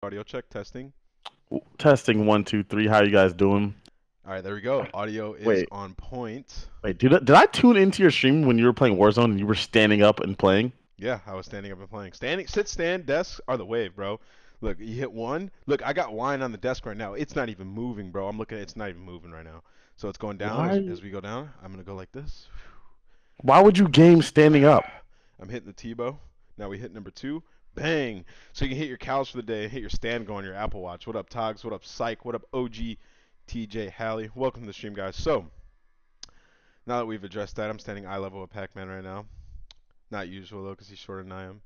Audio check testing. Testing 1, 2, 3. How you guys doing? All right, there we go. Audio is Wait, on point. wait. Did I tune into your stream when you were playing Warzone and you were standing up and playing? Yeah, I was standing up and playing. Standing, sit, stand, desks are the wave, bro. Look, you hit one. Look, I got wine on the desk right now. It's not even moving, bro. I'm looking. It's not even moving right now. So it's going down Why? as we go down. I'm gonna go like this. Why would you game standing up? I'm hitting the Tebow. Now we hit number two. Bang! So you can hit your cows for the day, hit your stand go on your Apple Watch. What up, Togs? What up, Psych? What up, OG TJ Halley? Welcome to the stream, guys. So now that we've addressed that, I'm standing eye level with Pac-Man right now. Not usual though, because he's shorter than I am.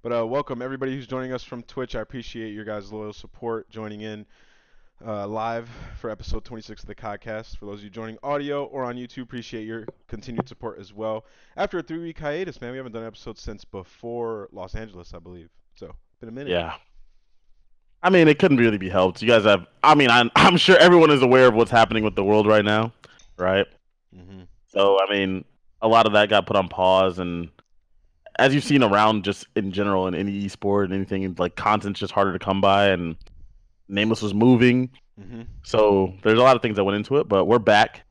But welcome everybody who's joining us from Twitch. I appreciate your guys' loyal support joining in live for episode 26 of the Codcast. For those of you joining audio or on YouTube, appreciate your continued support as well. After a 3-week hiatus, man, we haven't done episodes since before Los Angeles, I believe. So, been a minute. Yeah. I mean, it couldn't really be helped. You guys have. I mean, I'm sure everyone is aware of what's happening with the world right now, right? Mhm. So, I mean, a lot of that got put on pause, and as you've seen around, just in general, in any esport and anything, like content's just harder to come by, and Nameless was moving. Mhm. So there's a lot of things that went into it, but we're back.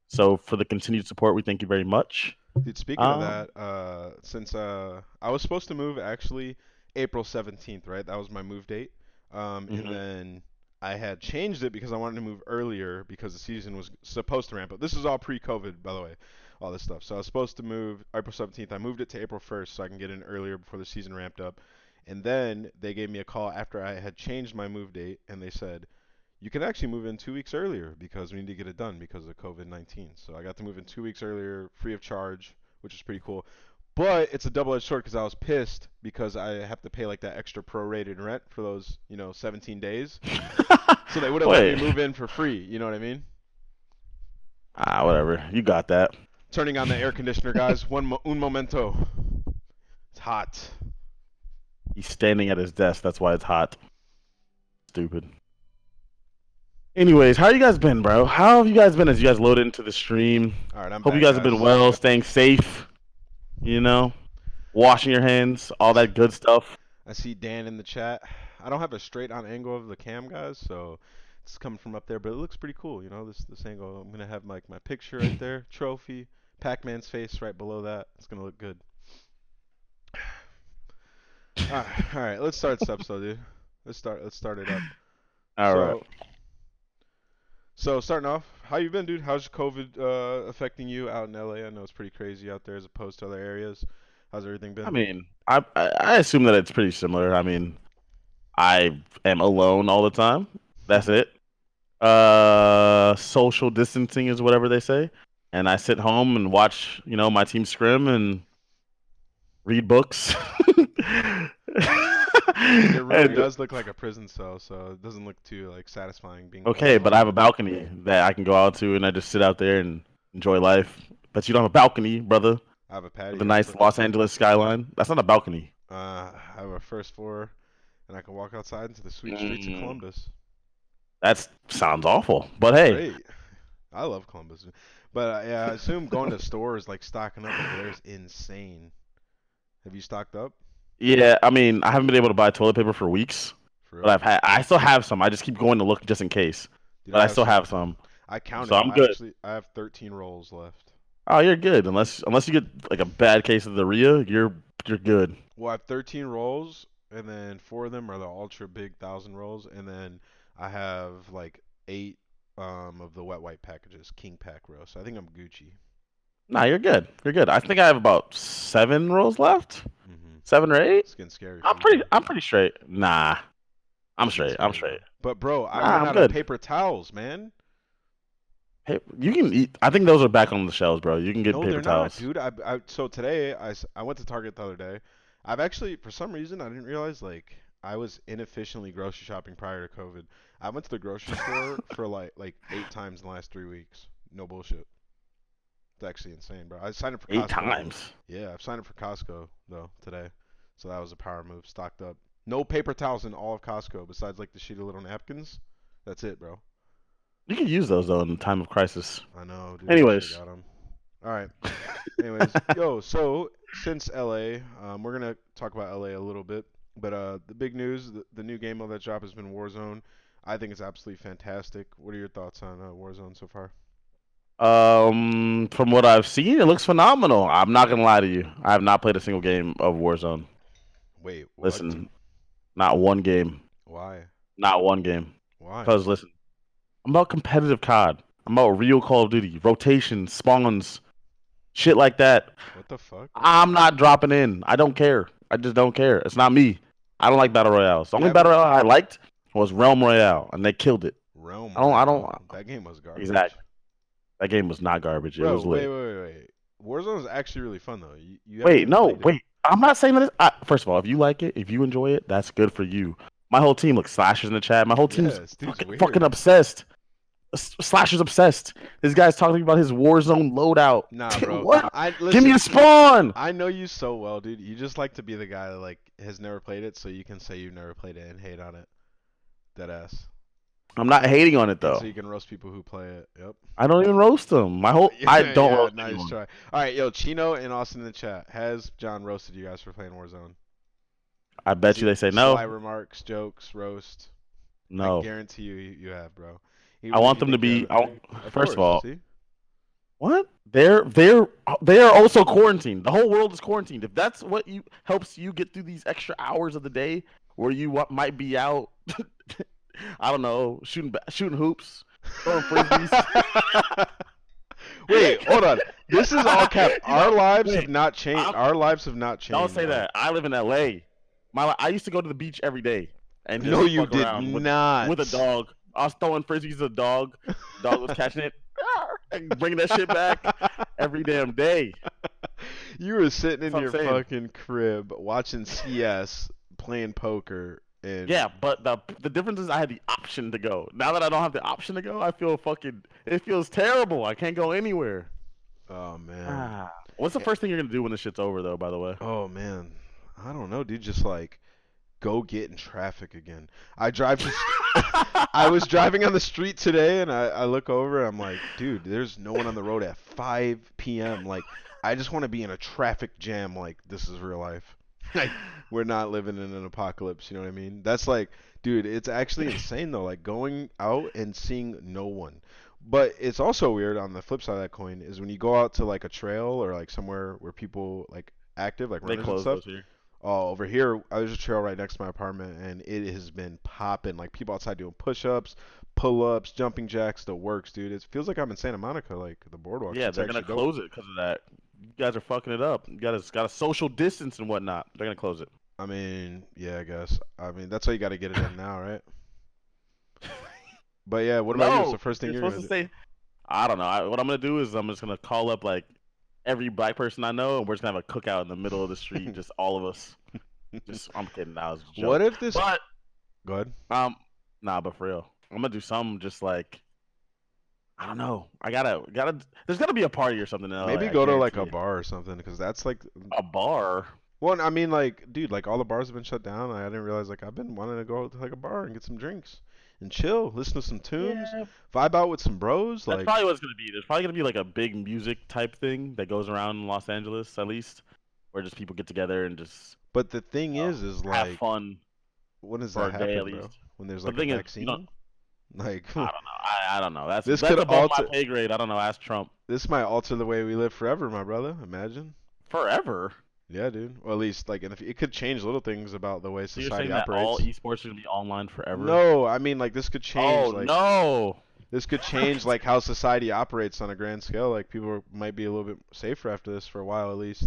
So for the continued support, we thank you very much. Dude, speaking of Um, that, since I was supposed to move actually April 17th, right? That was my move date. And mhm. then I had changed it because I wanted to move earlier because the season was supposed to ramp up. This is all pre-COVID, by the way, all this stuff. So I was supposed to move April 17th. I moved it to April 1st so I can get in earlier before the season ramped up. And then they gave me a call after I had changed my move date, and they said, you can actually move in 2 weeks earlier because we need to get it done because of COVID-19. So I got to move in 2 weeks earlier, free of charge, which is pretty cool. But it's a double-edged sword because I was pissed because I have to pay like that extra prorated rent for those, 17 days. So they would have let me Wait, move in for free. You know what I mean? whatever. You got that. Turning on the air conditioner, guys. Un momento. It's hot. He's standing at his desk. That's why it's hot. Stupid. Anyways, how you guys been, bro? How have you guys been as you guys load into the stream? All right, I'm Hope you back, guys have been guys. well, staying safe. You know, washing your hands, all that good stuff. I see Dan in the chat. I don't have a straight on angle of the cam, guys, so it's coming from up there, but it looks pretty cool. This angle. I'm gonna have my picture right there, trophy, Pac-Man's face right below that. It's gonna look good. All right. Let's start this episode, dude. Let's start it up. All right. So, starting off, how you been, dude? How's COVID affecting you out in LA? I know it's pretty crazy out there as opposed to other areas. How's everything I been? mean, I assume that it's pretty similar. I mean, I am alone all the time. That's it. Social distancing is whatever they say, and I sit home and watch, my team scrim and read books. I mean, your room And does look like a prison cell, so it doesn't look too like satisfying being okay, but I alone. have a balcony that I can go out to, and I just sit out there and enjoy life. But you don't have a balcony, brother, I have a with the patio, nice but Los Angeles skyline. That's not a balcony. I have a first floor, and I can walk outside into the sweet streets of Mm, Columbus. that sounds awful, but It's hey, great. I love Columbus, but yeah, I assume going to stores like stocking up over there is insane. Have you stocked up yeah. I mean, I haven't been able to buy toilet paper for weeks, for but real? I still have some. I just keep going to look just in case, Dude, but I I have still some. have some, I so counted. I'm good. I have 13 rolls left. Oh, you're good. Unless you get like a bad case of the Rhea, you're good. Well, I have 13 rolls, and then four of them are the ultra big 1,000 rolls, and then I have like eight of the wet wipe packages, King Pack row. So I think I'm Gucci. Nah, you're good. You're good. I think I have about 7 rolls left, Mm-hmm. 7 or 8. It's getting scary for I'm you, pretty. bro. I'm pretty straight. Nah, I'm It's getting straight. I'm scary, bro. straight. But bro, I Nah, ran I'm out of good. paper towels, man. Hey, you can eat. I think those are back on the shelves, bro. You can get No, paper they're not, towels. dude. So today I went to Target the other day. I've actually for some reason I didn't realize like I was inefficiently grocery shopping prior to COVID. I went to the grocery store for like 8 times in the last 3 weeks. No bullshit. It's actually insane, bro. I signed up for Eight Costco. times. Yeah, I've signed up for Costco though today, so that was a power move. Stocked up. No paper towels in all of Costco besides like the shitty little napkins. That's it, bro. You can use those though in time of crisis. I know, dude. I should have Anyways, got them. All right. Anyways, yo, so since LA, we're gonna talk about LA a little bit. But the big news, the new game mode that dropped has been Warzone. I think it's absolutely fantastic. What are your thoughts on Warzone so far? From what I've seen, it looks phenomenal. I'm not gonna lie to you. I have not played a single game of Warzone. Wait, what? Listen, not one game. Why? Not one game. Why? Because listen, I'm about competitive COD. I'm about real Call of Duty, rotations, spawns, shit like that. What the fuck? I'm not dropping in. I don't care. I just don't care. It's not me. I don't like battle royales. The You only battle haven't royale I liked was Realm Royale, and they killed it. Realm I don't. I Royale. don't. That game was garbage. Exactly. That game was not garbage. It Bro, was wait, lit. wait, wait, wait. Warzone is actually really fun though. You haven't Wait, even no, played it. wait. I'm not saying that. First of all, if you like it, if you enjoy it, that's good for you. My whole team, look, Slashers in the chat. My whole Yeah, team's this dude's fucking weird. obsessed. Slashers obsessed. This guy's talking about his Warzone loadout. Nah, bro. What? I Give me listen. a spawn. I know you so well, dude. You just like to be the guy that like has never played it, so you can say you've never played it and hate on it. Dead ass. I'm not hating on it And so though. you can roast people who play it. Yep. I don't even roast them. I Yeah, don't yeah, roast nice anyone. try. All right, yo, Chino and Austin in the chat. Has John roasted you guys for playing Warzone? I Has bet you he they say sly no. remarks, jokes, roast? I No. guarantee you have, bro. I Even if want you them to think you be. haven't. Of First of course. all, See? what? They are also quarantined. The whole world is quarantined. If that's what you helps you get through these extra hours of the day where you might be out, I don't know, shooting hoops, throwing frisbees. Wait, hold on. This is all cap. You know, Our lives have wait, not changed. I'm, Our lives have not don't changed. say Like, that. I live in LA. I used to go to the beach every day and no, just you fuck did around with a not. dog. I was throwing frisbees at a dog. The dog was catching it and bringing that shit back every damn day. You were sitting That's in what I'm your saying. fucking crib watching CS, playing poker, and Yeah, but the difference is I had the option to go. Now that I don't have the option to go, I feel it feels terrible. I can't go anywhere. oh man. What's the Eh, first thing you're gonna do when this shit's over, though? By the way. oh man. I don't know, dude. Just like go get in traffic again. I drive to. I was driving on the street today, and I look over. I'm like, dude, there's no one on the road at 5 p.m. Like, I just want to be in a traffic jam. Like, this is real life. Like, we're not living in an apocalypse. You know what I mean? That's like, dude, it's actually insane though. Like going out and seeing no one. But it's also weird on the flip side of that coin is when you go out to like a trail or like somewhere where people like active, like They runners and closed stuff. those here. Oh, over here, there's a trail right next to my apartment, and it has been popping. Like people outside doing push-ups, pull-ups, jumping jacks, the works, dude. It feels like I'm in Santa Monica, like the boardwalks. Yeah, It's they're gonna actually dope. close it because of that. You guys are fucking it up. You guys got to social distance and whatnot. They're gonna close it. I mean, yeah, I guess. I mean, that's how you got to get it in now, right? But yeah, what about you? What's the No, first thing you're you're supposed gonna to do? say. I don't know. What I'm gonna do is I'm just gonna call up like every black person I know, and we're just gonna have a cookout in the middle of the street, just all of us. Just I'm kidding. That was a What joke. if this? But Go ahead. um, nah, but for real, I'm gonna do something just like I don't know. I gotta. There's gotta be a party or something in LA. Maybe I go to like guarantee a you. bar or something, because that's like. A bar. Well, I mean, like, dude, like all the bars have been shut down. I didn't realize like I've been wanting to go to like a bar and get some drinks and chill, listen to some tunes, Yeah, vibe out with some bros. that's Like, probably what it's gonna be. There's probably gonna be like a big music type thing that goes around in Los Angeles, at least, where just people get together and just but the thing is have like, fun when does for that a day at happen, bro? least. When there's But like the a thing is, vaccine? Like, I don't know. I don't know. That's this that's could above my alter. pay grade. I don't know. Ask Trump. This might alter the way we live forever, my brother. Imagine. Forever. Yeah, dude. Or at least like, it could change little things about the way So you're society saying that all operates. esports are gonna be online forever? No, I mean like this could change Oh like no! this could change What? like how society operates on a grand scale. Like might be a little bit safer after this for a while at least.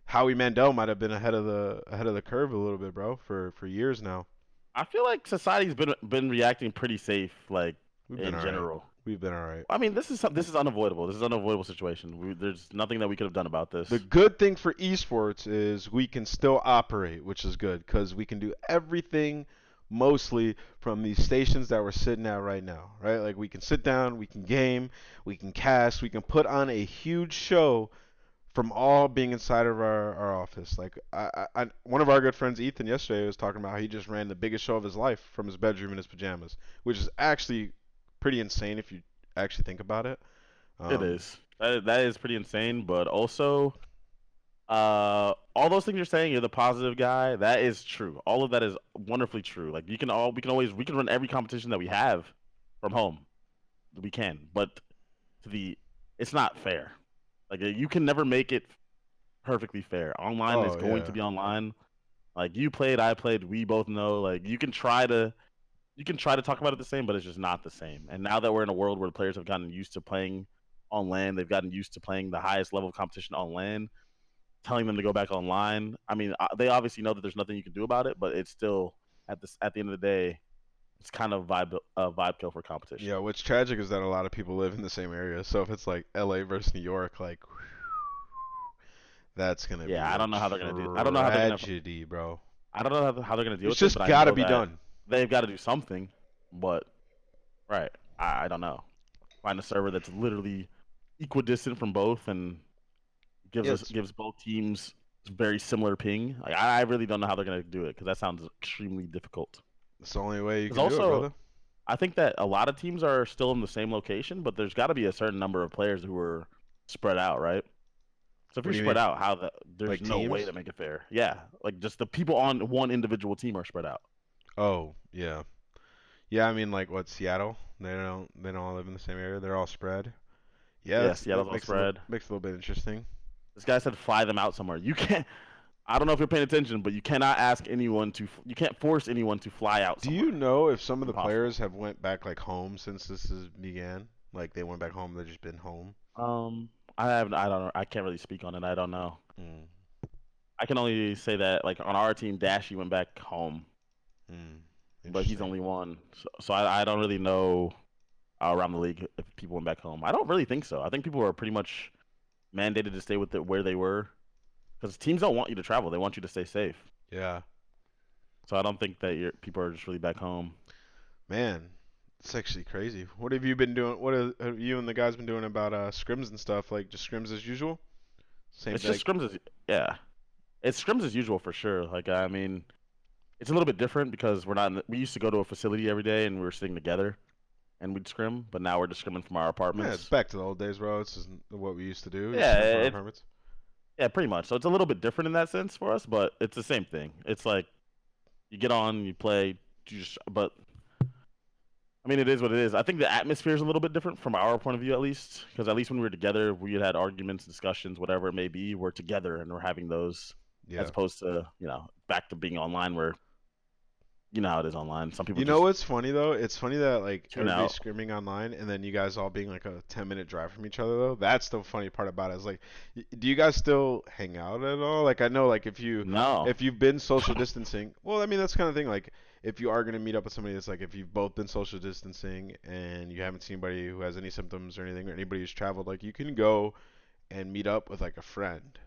Howie Mandel might have been ahead of the curve a little bit, bro, for years now. I feel like society's been reacting pretty safe, like We've been in all right. general. We've been all right. I mean, this is unavoidable. This is an unavoidable situation. There's nothing that we could have done about The this. good thing for esports is we can still operate, which is good because we can do everything mostly from these stations that we're sitting at right now, right? Like we can sit down, we can game, we can cast, we can put on a huge show from all being inside of our office. Like one of our good friends, Ethan, yesterday was talking about how he just ran the biggest show of his life from his bedroom in his pajamas, which is actually pretty insane if you actually think about it. It Um, is. That is pretty insane, but also, All those things you're saying, you're the positive guy. That is true. All of that is wonderfully true. Like we can run every competition that we have from home. We can, but to the, it's not fair. Like you can never make it perfectly fair. Online is Oh going to yeah. be online. Like you played, I played. We both know. Like you can try to talk about it the same, but it's just not the same. And now that we're in a world where the players have gotten used to playing on LAN, they've gotten used to playing the highest level of competition on LAN. Telling them to go back online, I mean, they obviously know that there's nothing you can do about it, but it's still at the end of the day, it's kind of vibe kill for competition. Yeah, what's tragic is that a lot of people live in the same area. So if it's like LA versus New York, like that's gonna Yeah, be I a don't know how they're gonna do. I don't know how they're gonna. tragedy, bro. I don't know how they're gonna deal It's with it, but just I gotta know be that done. they've got to do something. But right, I don't know. Find a server that's literally equidistant from both and Yes, gives both teams very similar ping. Like I really don't know how they're gonna do it because that sounds extremely difficult. it's the only way you Because can do it, also, brother. I think that a lot of teams are still in the same location, but there's got to be a certain number of players who are spread out, right? So if What you're do you spread mean? out, there's Like no way teams? to make it fair. Yeah, like just the people on one individual team are spread out. Oh, yeah. Yeah, I mean like what, Seattle? They don't all live in the same area. They're all spread. Yeah, Yeah, that Seattle's all makes it look spread. makes it a little bit interesting. This guy said fly them out somewhere. You can't. I don't know if you're paying attention, but you cannot ask anyone to. You can't force anyone to fly out Do you somewhere. know if some of the Impossible. players have went back like home since this has began? Like they went back home, they've just been home. I have. I don't know. I can't really speak on it. I don't know. Mm, I can only say that like on our team, Dashy went back home, mm, but he's interesting. only one. So I don't really know around the league if people went back home. I don't really think so. I think people are pretty much mandated to stay with it where they were because teams don't want you to travel. They want you to stay safe. Yeah, So I don't think that people are just really back home. man, it's actually crazy. What have you been doing? Have you and the guys been doing about scrims and stuff? Like just scrims as usual? Same It's like just scrims as yeah. It's scrims as usual for sure. Like I mean, it's a little bit different because we're not. We used to go to a facility every day and we were sitting together and we'd scrim, but now we're just scrimming from our yeah, it's apartments. back to the old days, bro. It's just what we used to do. Just Yeah, scrim from our it apartments. yeah, pretty much. So it's a little bit different in that sense for us, but it's the same thing. It's like you get on, you play, but I mean, it is what it is. I think the atmosphere is a little bit different from our point of view, at least, because at least when we were together, we had arguments, discussions, whatever it may be. We're together and we're having those, as Yeah. opposed to back to being online, where you know how it is online. Some people You know just what's funny though? It's funny that like tune everybody's out. screaming online and then you guys all being like a 10-minute drive from each other though. That's the funny part about it. Is like do you guys still hang out at all? Like I know like No, if you've been social distancing, well I mean that's kind of thing like if you are going to meet up with somebody that's like if you've both been social distancing and you haven't seen anybody who has any symptoms or anything or anybody who's traveled like you can go and meet up with like a friend.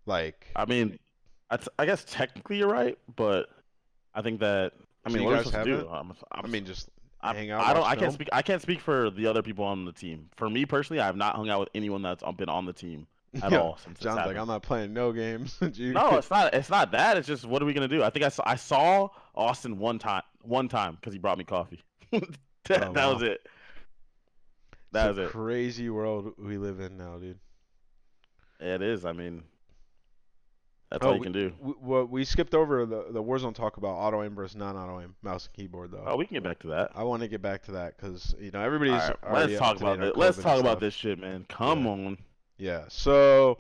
Like I mean, I guess technically you're right, but I think that I so mean, you what are we guys supposed to do? haven't I mean just I, hang out, I don't watch I can't film? speak I can't speak for the other people on the team. For me personally, I have not hung out with anyone that's been on the team at Yeah. all since this John's like happened. I'm not playing no games. You No, it's not that. It's just what are we gonna do? I think I saw Austin one time because he brought me coffee. Oh That was wow. it. It's That a was it. crazy world we live in now, dude. It is. I mean, that's Oh, all you can do. we skipped over the Warzone talk about auto aim versus non-auto aim, mouse and keyboard though. Oh, we can get back to that. I want to get back to that because All everybody's right, let's already up talk to date about on this. Let's COVID and talk about stuff. this shit, man. Come Yeah, on. yeah. So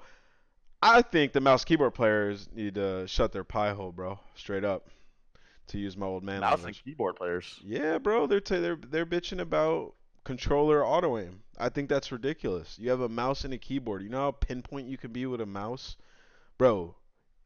I think the mouse keyboard players need to shut their pie hole, bro. Straight up, to use my old man Mouse and language. keyboard players. Yeah, bro. They're bitching about controller auto aim. I think that's ridiculous. You have a mouse and a keyboard. You know how pinpoint you can be with a mouse, bro.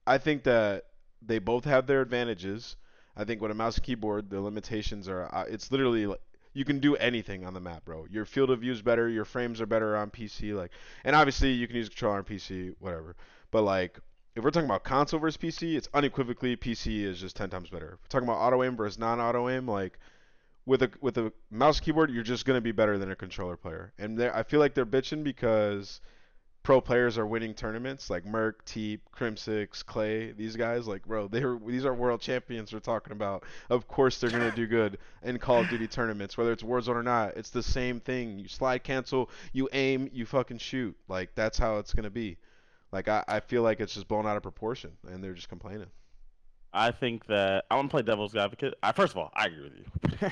I think that they both have their advantages. I think with a mouse and keyboard, the limitations are it's literally like you can do anything on the map, bro. Your field of view is better, your frames are better on PC, like, and obviously you can use a controller on PC, whatever. But like, if we're talking about console versus PC, it's unequivocally PC is just 10 times better. If we're talking about auto aim versus non-auto aim, like with a mouse keyboard, you're just gonna be better than a controller player. And I feel like they're bitching because pro players are winning tournaments like Merc, Teep, Crimsix, Clay. These guys, like, bro, these are world champions we're talking about. Of course, they're gonna do good in Call of Duty tournaments, whether it's Warzone or not. It's the same thing. You slide cancel, you aim, you fucking shoot. Like that's how it's gonna be. Like I feel like it's just blown out of proportion, and they're just complaining. I think that I want to play devil's advocate. First of all, I agree with you.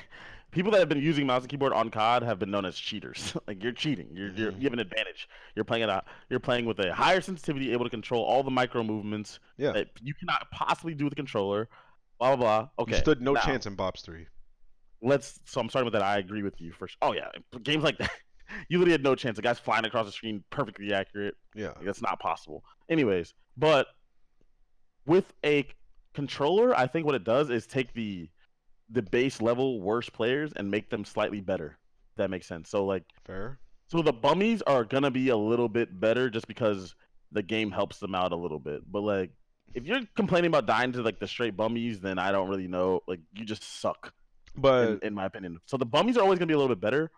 People that have been using mouse and keyboard on COD have been known as cheaters. Like you're cheating. You have an advantage. You're playing with a higher sensitivity, able to control all the micro movements Yeah, that you cannot possibly do with a controller. Blah blah blah. you Okay, stood no now chance in Bob's 3. so I'm starting with that. I agree with you first. Oh yeah, games like that, you literally had no chance. The guy's flying across the screen, perfectly accurate. Yeah, Like, that's not possible. Anyways, but with a controller, I think what it does is take the base level worst players and make them slightly better. If that makes sense. So like, fair. so the bummies are gonna be a little bit better just because the game helps them out a little bit. But like, if you're complaining about dying to like the straight bummies, then I don't really know. Like, you just suck, But in my opinion. So the bummies are always gonna be a little bit better.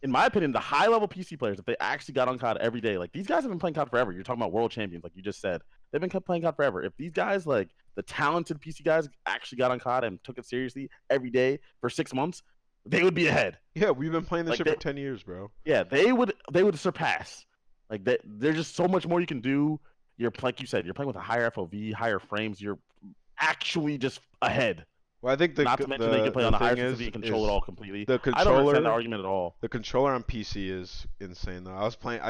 In my opinion, the high level PC players, if they actually got on COD every day, like these guys have been playing COD forever. You're talking about world champions, like you just said. They've been playing COD forever. If these guys, like the talented PC guys, actually got on COD and took it seriously every day for 6 months, they would be ahead. yeah, we've been playing this Like shit for 10 years, bro. yeah, they would surpass. Like there's just so much more you can do. You're like you said, you're playing with a higher FOV, higher frames. You're actually just ahead. Well, I think Not to mention that you can play on a the higher thing sensitivity and control it is all completely. the I don't understand the controller argument at all. the controller on PC is insane though. I was playing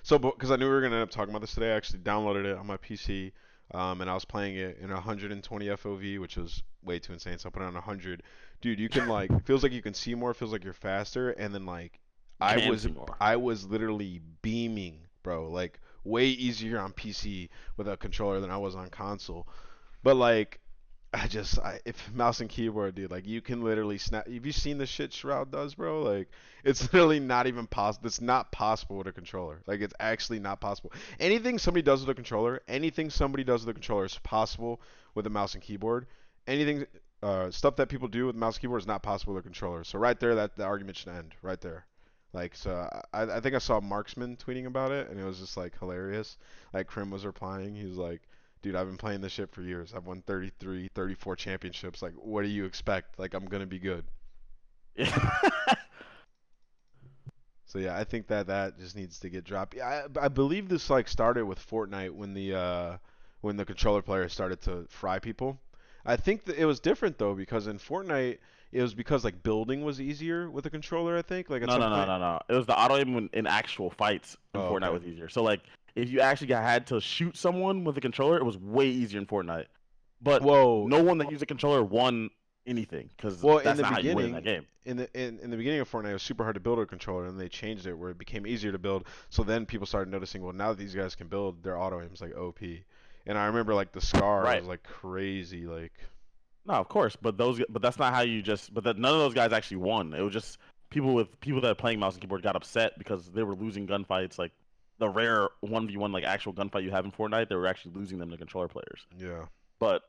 so because I knew we were gonna end up talking about this today. I actually downloaded it on my PC, and I was playing it in 120 FOV, which was way too insane. So I put it on 100. Dude, you can like feels like you can see more, feels like you're faster, and then like I Can was see more. I was literally beaming, bro. Like way easier on PC with a controller than I was on console. But like if mouse and keyboard, dude, like you can literally snap. Have you seen the shit Shroud does, bro? Like it's literally not even possible. It's not possible with a controller. Like it's actually not possible. Anything somebody does with a controller is possible with a mouse and keyboard. Anything, stuff that people do with mouse and keyboard is not possible with a controller. So right there, that the argument should end right there. Like so, I think I saw Marksman tweeting about it, and it was just like hilarious. Like Krim was replying, he was like, dude, I've been playing this shit for years. I've won 33, 34 championships. Like, what do you expect? Like, I'm gonna be good. Yeah. So yeah, I think that just needs to get dropped. Yeah, I believe this like started with Fortnite when the controller players started to fry people. I think that it was different though because in Fortnite it was because like building was easier with a controller. I think like at No, some no, no, point. no, no. It was the auto aim in actual fights in Oh, Fortnite okay. was easier. So like, if you actually had to shoot someone with a controller, it was way easier in Fortnite. But Whoa. no one that used a controller won anything because Well, that's not how you win in that game. in the beginning of Fortnite, it was super hard to build a controller, and they changed it where it became easier to build. So then people started noticing, well, now that these guys can build, their auto aim's like OP. And I remember like the Scar Right. was like crazy, like No, of course, but that's not how you just. But none of those guys actually won. It was just people that are playing mouse and keyboard got upset because they were losing gunfights. Like the rare 1v1 like actual gunfight you have in Fortnite, they were actually losing them to controller players. yeah, But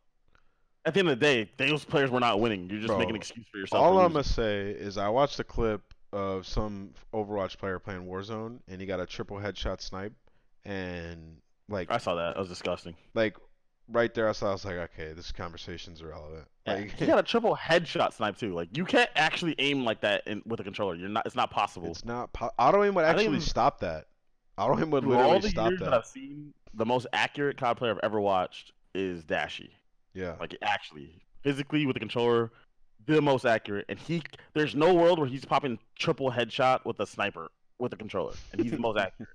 at the end of the day, those players were not winning. You're just making an bro. excuse for yourself for All I'm gonna losing. say is I watched a clip of some Overwatch player playing Warzone, and he got a triple headshot snipe, and I saw that. That was disgusting. like right there, I was like, okay, this conversation's irrelevant. Yeah, Like he got a triple headshot snipe too. Like you can't actually aim like that with a controller. You're not. It's not possible. it's not auto aim would I actually think stop that. Auto aim would through all literally the stop years that that. I've seen, the most accurate COD player I've ever watched is Dashy. Yeah. Like actually, physically with the controller, the most accurate. And there's no world where he's popping triple headshot with a sniper with a controller, and he's the most accurate.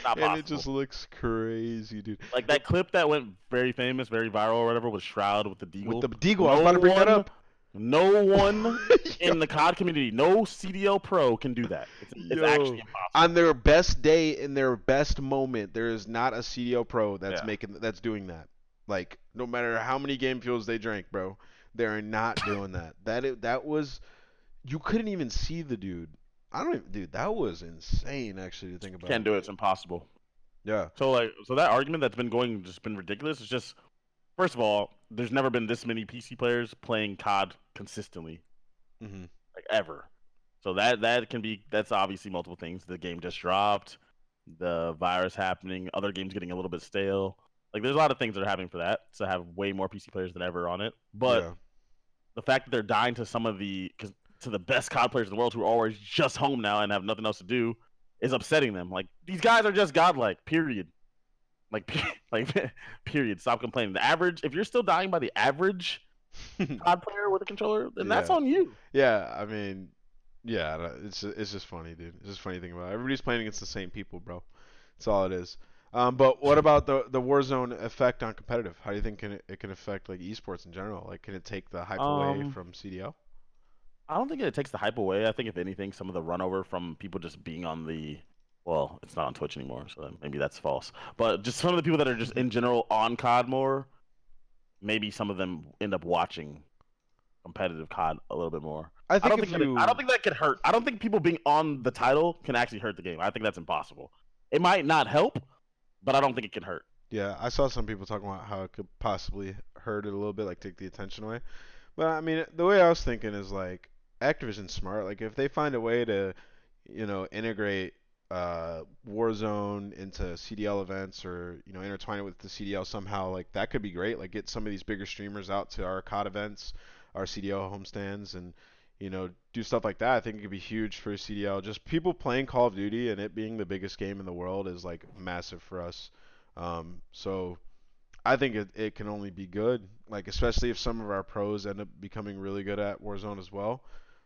Not And it possible. just looks crazy, dude. Like that clip that went very famous, very viral, or whatever, was Shroud with the With Deagle. the Deagle, I was about to bring that up. No one Yo, in the COD community, no CDL Pro can do that. It's actually yo. impossible. On their best day, in their best moment, there is not a CDO pro Yeah. that's doing that. Like, no matter how many game fuels they drank, bro, they're not doing that. That was you couldn't even see the dude. I don't even, dude. That was insane, actually, to think about. Can't do it. It's impossible. Yeah. So that argument that's been going just been ridiculous. It's just first of all, there's never been this many PC players playing COD consistently, Hmm. like ever. So that's obviously multiple things. The game just dropped, the virus happening, other games getting a little bit stale. Like there's a lot of things that are happening for that to have way more PC players than ever on it. But Yeah. the fact that they're dying to to the best COD players in the world who are always just home now and have nothing else to do is upsetting them. Like these guys are just godlike. Period. Like, like, period. Stop complaining. The average, if you're still dying by the average COD player with a controller, then that's Yeah. on you. Yeah, I mean, yeah, it's just funny, dude. It's just funny thing about it. Everybody's playing against the same people, bro. That's all it is. But what about the Warzone effect on competitive? How do you think it can affect like esports in general? Like, can it take the hype away Um, from CDL? I don't think it takes the hype away. I think if anything, some of the run over from people just being on the, well, it's not on Twitch anymore, so maybe that's false. But just some of the people that are just in general on COD more, maybe some of them end up watching competitive COD a little bit more. I I think don't if think that I don't you, think that could hurt. I don't think people being on the title can actually hurt the game. I think that's impossible. It might not help, but I don't think it can hurt. yeah, I saw some people talking about how it could possibly hurt it a little bit, like take the attention away. But I mean, the way I was thinking is like Activision's smart. Like if they find a way to, integrate Warzone into CDL events or intertwine it with the CDL somehow, like that could be great. Like get some of these bigger streamers out to our COD events, our CDL homestands, and do stuff like that. I think it could be huge for CDL. Just people playing Call of Duty and it being the biggest game in the world is like massive for us. So I think it can only be good. Like especially if some of our pros end up becoming really good at Warzone as well.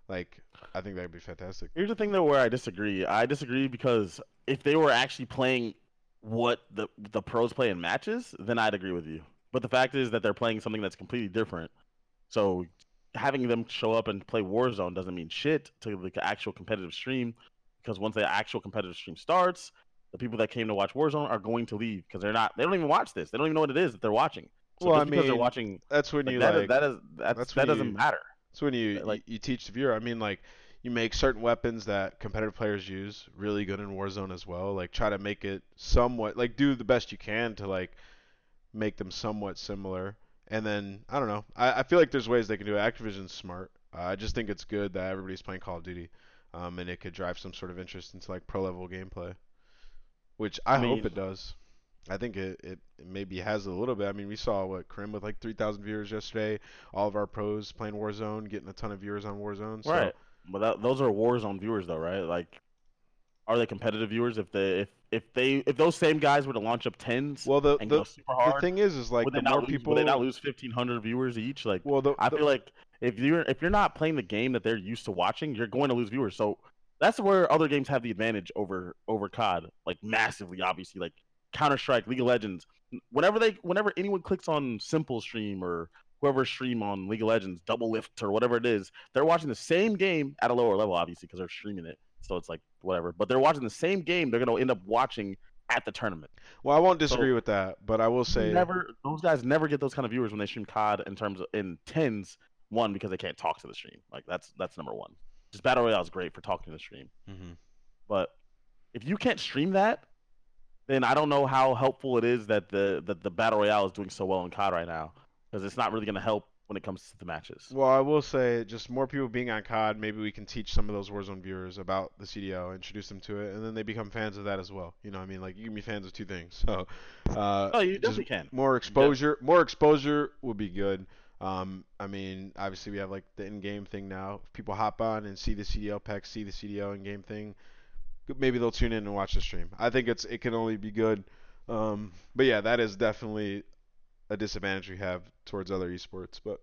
Like I think that'd be fantastic. Here's the thing though where I disagree. I disagree because if they were actually playing what the pros play in matches, then I'd agree with you. But the fact is that they're playing something that's completely different. So having them show up and play Warzone doesn't mean shit to the actual competitive stream because once the actual competitive stream starts, the people that came to watch Warzone are going to leave because they don't even watch this. They don't even know what it is that they're watching. So Well, I just because they're mean, watching that's when like you that is like that is that's when that doesn't you matter. that's when Like you teach the viewer. I mean, like you make certain weapons that competitive players use really good in Warzone as well. Like try to make it somewhat like do the best you can to like make them somewhat similar. And then I don't know. I feel like there's ways they can do it. Activision's smart. I just think it's good that everybody's playing Call of Duty, and it could drive some sort of interest into like pro level gameplay, which I I hope mean, it does. I think it maybe has a little bit. I mean, we saw what Krim with like 3,000 viewers yesterday. All of our pros playing Warzone, getting a ton of viewers on Warzone. So, right. But those are Warzone viewers though, right? Like are they competitive viewers if those same guys were to launch up tens well, and go super the hard? thing is like the more Would they not people, lose 1,500 viewers each? Like well, I feel like if you're not playing the game that they're used to watching, you're going to lose viewers. So that's where other games have the advantage over COD, like massively, obviously, like Counter Strike, League of Legends. Whenever anyone clicks on Simple Stream or whoever stream on League of Legends, Double Lift or whatever it is, they're watching the same game at a lower level, obviously, because they're streaming it. So it's like whatever, but they're watching the same game. They're going to end up watching at the tournament. well, I won't So disagree with that, but I will say, those guys never get those kind of viewers when they stream COD in terms of in tens. One because they can't talk to the stream. Like that's number one. Just battle royale is great for talking to the stream, hmm but if you can't stream that, then I don't know how helpful it is that the battle royale is doing so well in COD right now because it's not really going to help when it comes to the matches. well, I will say just more people being on COD. Maybe we can teach some of those Warzone viewers about the CDO, introduce them to it, and then they become fans of that as well. You know, what I mean, like you can be fans of two things. So, Oh, you just definitely can. more You de- exposure, more exposure would be good. I mean, obviously we have like the in-game thing now. If people hop on and see the CDL pack, see the CDL in-game thing, maybe they'll tune in and watch the stream. I think it can only be good. But yeah, that is definitely a disadvantage we have towards other esports. But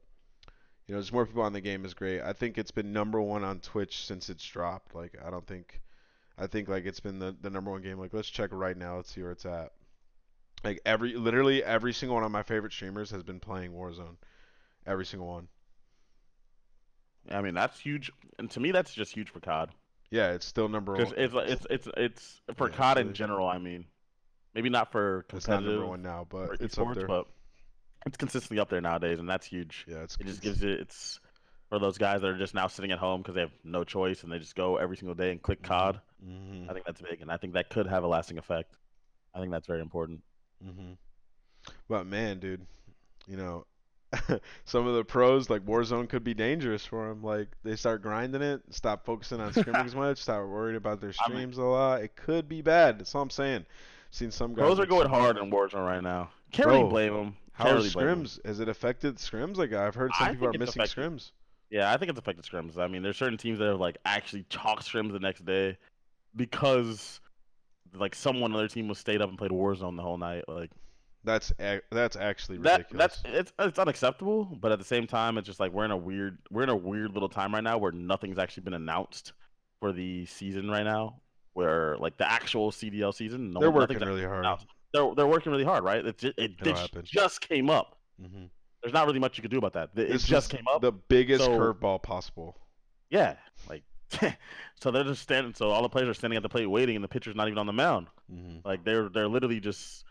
there's more people on the game is great. I think it's been number one on Twitch since it's dropped. Like I think like it's been the number one game. Like let's check right now. Let's see where it's at. Like literally every single one of my favorite streamers has been playing Warzone. Every single one. I mean, that's huge, and to me, that's just huge for COD Yeah, it's still number because one. it's for Yeah, it's COD in really. general. I mean, maybe not for It's not number competitive one now, but or it's up esports, there. but it's consistently up there nowadays, and that's huge. Yeah, It just gives it's for those guys that are just now sitting at home because they have no choice and they just go every single day and click Mhm. COD. Mhm. I think that's big, and I think that could have a lasting effect. I think that's very important. Mhm. But man, dude, you know, some of the pros like Warzone could be dangerous for them. Like they start grinding it, stop focusing on scrimming as much, start worried about their I mean, streams a lot. It could be bad. That's all I'm saying. Seen some guys pros are like going hard in Warzone right now. Can't really bro. blame them. How Can't are really blame them. scrims? Has it affected scrims? Like I've heard some I people are think it's missing affected. scrims. Yeah, I think it's affected scrims. I mean, there's certain teams that have like actually chalked scrims the next day because like someone on their team was stayed up and played Warzone the whole night. Like That's actually that's ridiculous. it's unacceptable, but at the same time, it's just like we're in a weird little time right now where nothing's actually been announced for the season right now. Where like the actual CDL season, They're nothing's working actually really been hard. announced. They're working really hard, right? It'll It happen. just came up. Hmm There's not really much you could do about that. It This just was came up. the biggest So curveball possible. yeah, like so they're just standing. So all the players are standing at the plate waiting, and the pitcher's not even on the mound. Hmm Like they're literally just.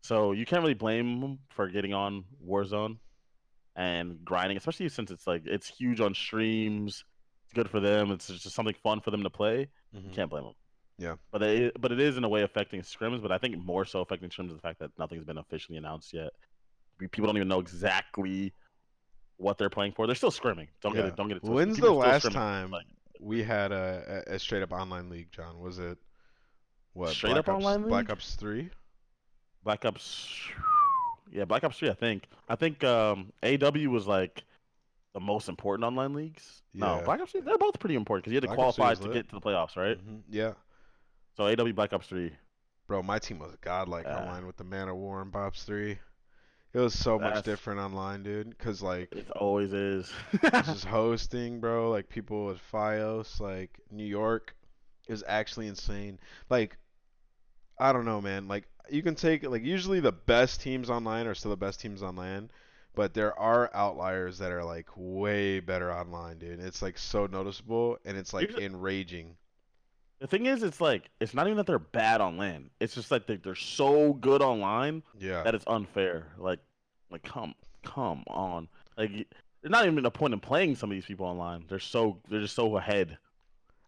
So you can't really blame them for getting on Warzone and grinding, especially since it's like it's huge on streams. It's good for them. It's just something fun for them to play. You hmm can't blame them. Yeah. But it is in a way affecting scrims. But I think more so affecting scrims is the fact that nothing's been officially announced yet. People don't even know exactly what they're playing for. They're still scrimming. Yeah. Don't get it twisted. When's People the are still last scrimming. time Like we had a straight up online league, John? Was it what straight up online Black league. Ops 3? Black Ops. Yeah, Black Ops 3. I think AW was like the most important online leagues. No, Yeah. Black Ops 3. They're both pretty important because you had to Black Ops 3 qualify was to lit. get to the playoffs, right? Yeah. So AW Black Ops 3. Bro, my team was godlike Yeah, online with the Man of War and Bops 3. It was so much that's different online, dude. Cause like it. Always is. just hosting, bro. Like people with FiOS, like New York, is actually insane. Like I don't know, man. Like you can take like usually the best teams online are still the best teams online, but there are outliers that are like way better online, dude. It's like so noticeable and it's like Here's enraging. the thing is, it's like it's not even that they're bad on land. It's just like they're so good online Yeah. that it's unfair. Like come on. Like there's not even a point in playing some of these people online. They're just so ahead.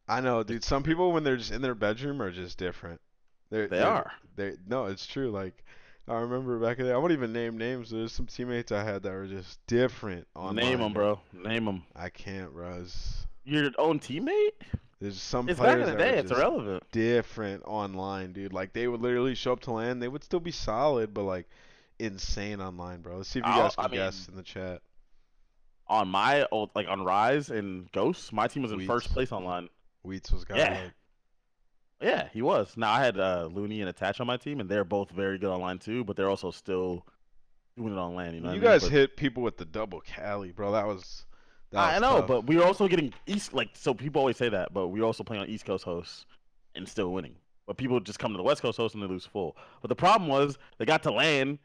I know, Like, dude. Some people when they're just in their bedroom are just different. They're they they're are. they no, it's true. Like I remember back in the day, I won't even name names. There's some teammates I had that were just different Name online, them, dude. bro. Name them. I can't, Ruz. Your own teammate? There's some It's back in players the that were day. It's just irrelevant. different online, dude. Like they would literally show up to LAN, they would still be solid, but like insane online, bro. Let's see if you guys I can mean, guess in the chat. on my old like on Rise and Ghosts, my team was in first Wheats. place online. Wheats was Yeah, godlike. yeah, he was. Now I had Looney and Attach on my team, and they're both very good online too. But they're also still doing it on land. You know what I You mean? guys But hit people with the double Cali, bro. That I was know. tough. But we were also getting East. Like so, people always say that, but we are also playing on East Coast hosts and still winning. But people just come to the West Coast host and they lose full. But the problem was they got to land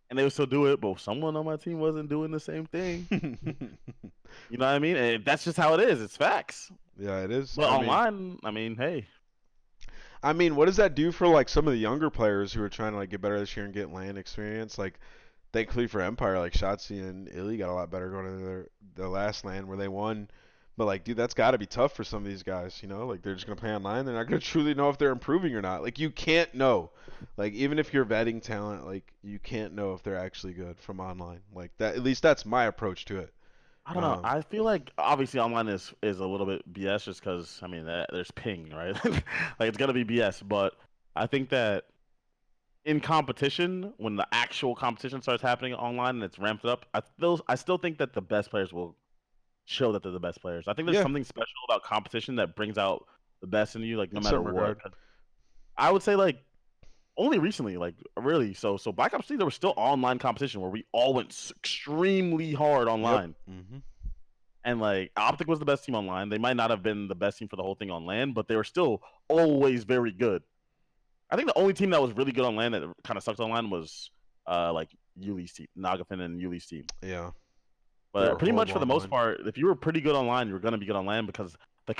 and they would still do it, but someone on my team wasn't doing the same thing. You know what I mean? And that's just how it is. It's facts. Yeah, it is. But online, I mean, hey, I mean, what does that do for like some of the younger players who are trying to like get better this year and get LAN experience? Like, thankfully for Empire, like Shotzi and Illy got a lot better going into their last LAN where they won. But like, dude, that's got to be tough for some of these guys. You know, like they're just gonna play online. They're not gonna truly know if they're improving or not. Like, you can't know. Like, even if you're vetting talent, like you can't know if they're actually good from online. Like that. At least that's my approach to it. I don't know. Um, I feel like obviously online is a little bit BS just because I mean there's ping, right? Like it's gonna be BS, but I think that in competition, when the actual competition starts happening online and it's ramped up, I still think that the best players will show that they're the best players. I think there's yeah, something special about competition that brings out the best in you, like no in matter some what. regard. I would say like only recently, like really. So Black Ops 3, there was still online competition where we all went extremely hard Yep. online. Mhm. And like Optic was the best team online. They might not have been the best team for the whole thing on land, but they were still always very good. I think the only team that was really good on land that kind of sucked on land was like Yuli's team, Nagafin and Yuli's team. Yeah, they But were pretty much horrible for the most online. part, if you were pretty good online, you were gonna be good on land because of the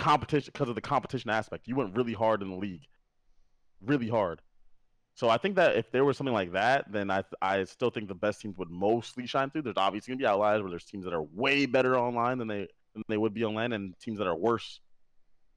competition aspect. You went really hard in the league, really hard. So I think that if there was something like that, then I still think the best teams would mostly shine through. There's obviously gonna be outliers where there's teams that are way better online than they would be on land, and teams that are worse.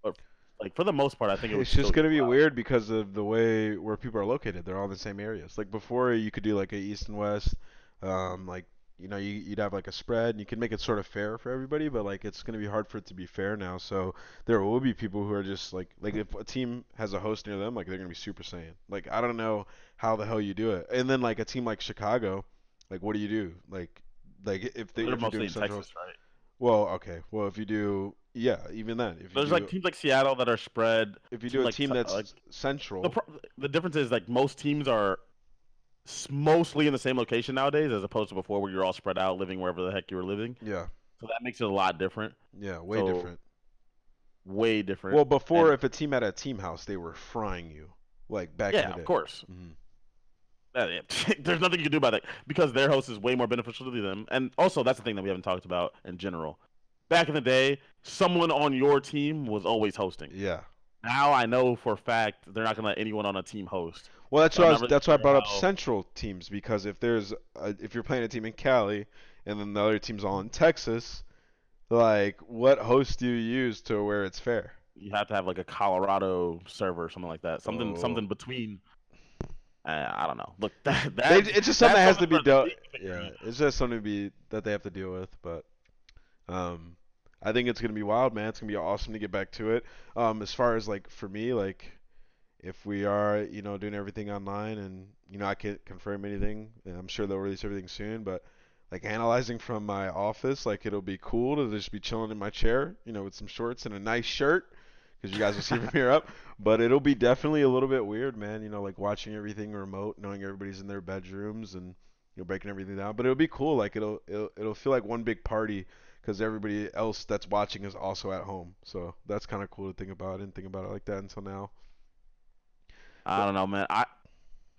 But like for the most part, I think it would It's still just gonna equal be out. weird because of the way where people are located. They're all in the same areas. Like before, you could do like a east and west. Like you'd have like a spread, and you can make it sort of fair for everybody. But like it's gonna be hard for it to be fair now. So there will be people who are just like if a team has a host near them, like they're gonna be Super Saiyan. Like I don't know how the hell you do it. And then like a team like Chicago, like what do you do? Like if They're you're mostly doing in central. Texas, right? Well, okay. Well, if you do Yeah, even then, There's like teams like Seattle that are spread. if you do Teams a like team like that's the central, the difference is like most teams are mostly in the same location nowadays, as opposed to before where you're all spread out, living wherever the heck you were living. yeah, So that makes it a lot different. yeah, way So different. way different. Well, before, And if a team had a team house, they were frying you, like back in yeah, the of day. course. Hmm. There's nothing you can do about it because their host is way more beneficial to them. And also, that's the thing that we haven't talked about in general. Back in the day, someone on your team was always hosting. Yeah. Now I know for a fact they're not gonna let anyone on a team host. Well, So I'm not really that's why I sure brought up how. central teams, because if you're playing a team in Cali and then the other team's all in Texas, like what host do you use to where it's fair? You have to have like a Colorado server or something like that. Oh, Something between. I don't know. Look, that it's just something that's that has something to be for the dealt. league to figure Yeah, out. it's just something to be that they have to deal with. But um, I think it's gonna be wild, man. It's gonna be awesome to get back to it. As far as like for me, like if we are, doing everything online, and I can't confirm anything, and I'm sure they'll release everything soon, but like analyzing from my office, like it'll be cool to just be chilling in my chair, with some shorts and a nice shirt, because you guys will see from here up. But it'll be definitely a little bit weird, man. Like watching everything remote, knowing everybody's in their bedrooms and breaking everything down. But it'll be cool. Like it'll feel like one big party because everybody else that's watching is also at home. So that's kind of cool to think about. I didn't think about it like that until now. I But don't know, man.